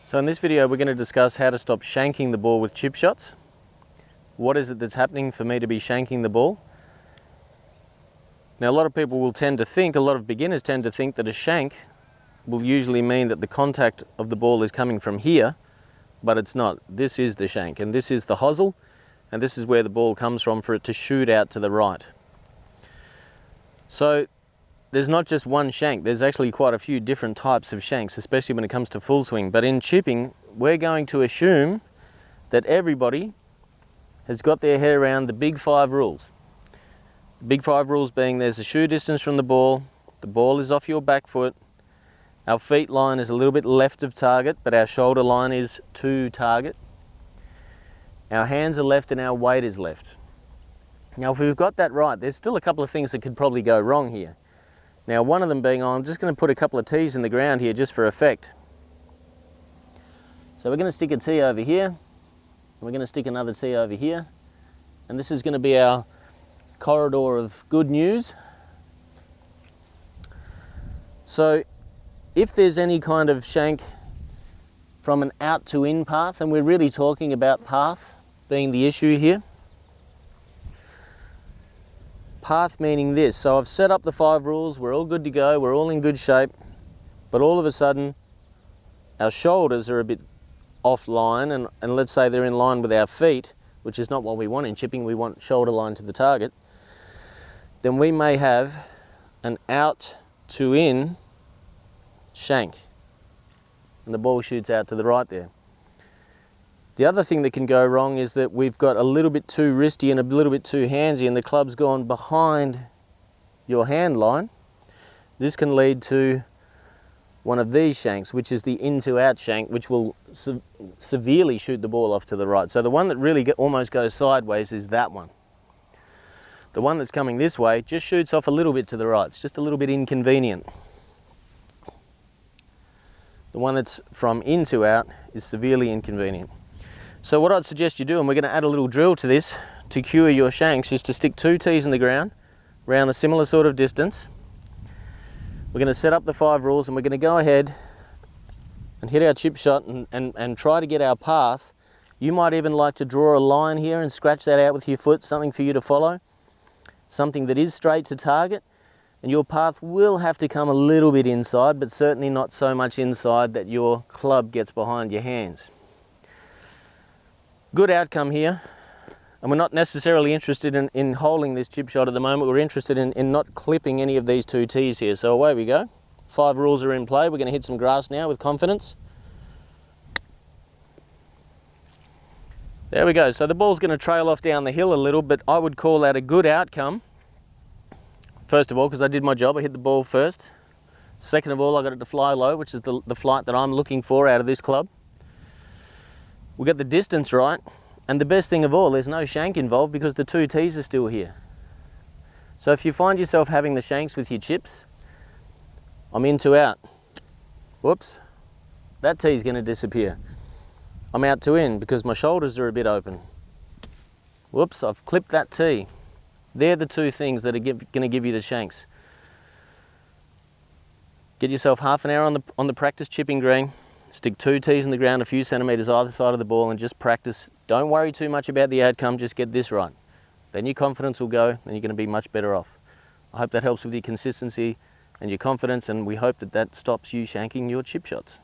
So in this video we're going to discuss how to stop shanking the ball with chip shots. What is it that's happening for me to be shanking the ball? Now a lot of people will tend to think, a lot of beginners tend to think that a shank will usually mean that the contact of the ball is coming from here, but it's not. This is the shank and this is the hosel, and this is where the ball comes from for it to shoot out to the right. So there's not just one shank, there's actually quite a few different types of shanks, especially when it comes to full swing. But in chipping, we're going to assume that everybody has got their head around the big 5 rules. The big 5 rules being there's a shoe distance from the ball is off your back foot, our feet line is a little bit left of target, but our shoulder line is to target. Our hands are left and our weight is left. Now if we've got that right, there's still a couple of things that could probably go wrong here. Now one of them being, I'm just going to put a couple of tees in the ground here just for effect. So we're going to stick a tee over here, and we're going to stick another tee over here, and this is going to be our corridor of good news. So if there's any kind of shank from an out to in path, and we're really talking about path being the issue here. Path meaning this, so I've set up the 5 rules, we're all good to go, we're all in good shape, but all of a sudden our shoulders are a bit offline, and let's say they're in line with our feet, which is not what we want in chipping, we want shoulder line to the target, then we may have an out to in shank, and the ball shoots out to the right there. The other thing that can go wrong is that we've got a little bit too wristy and a little bit too handsy, and the club's gone behind your hand line. This can lead to one of these shanks, which is the in to out shank, which will severely shoot the ball off to the right. So the one that really almost goes sideways is that one. The one that's coming this way just shoots off a little bit to the right. It's just a little bit inconvenient. The one that's from in to out is severely inconvenient. So what I'd suggest you do, and we're going to add a little drill to this to cure your shanks, is to stick 2 tees in the ground around a similar sort of distance. We're going to set up the 5 rules, and we're going to go ahead and hit our chip shot and try to get our path. You might even like to draw a line here and scratch that out with your foot, something for you to follow, something that is straight to target, and your path will have to come a little bit inside, but certainly not so much inside that your club gets behind your hands. Good outcome here, and we're not necessarily interested in holding this chip shot at the moment. We're interested in not clipping any of these 2 tees here. So away we go. 5 rules are in play. We're going to hit some grass now with confidence. There we go. So the ball's going to trail off down the hill a little, but I would call that a good outcome. First of all, because I did my job, I hit the ball first. Second of all, I got it to fly low, which is the flight that I'm looking for out of this club. We got the distance right, and the best thing of all, there's no shank involved because the 2 tees are still here. So if you find yourself having the shanks with your chips, I'm in to out. Whoops, that tee's going to disappear. I'm out to in because my shoulders are a bit open. Whoops, I've clipped that tee. They're the 2 things that are going to give you the shanks. Get yourself half an hour on the practice chipping green. Stick 2 tees in the ground a few centimetres either side of the ball and just practice. Don't worry too much about the outcome, just get this right. Then your confidence will go and you're going to be much better off. I hope that helps with your consistency and your confidence, and we hope that stops you shanking your chip shots.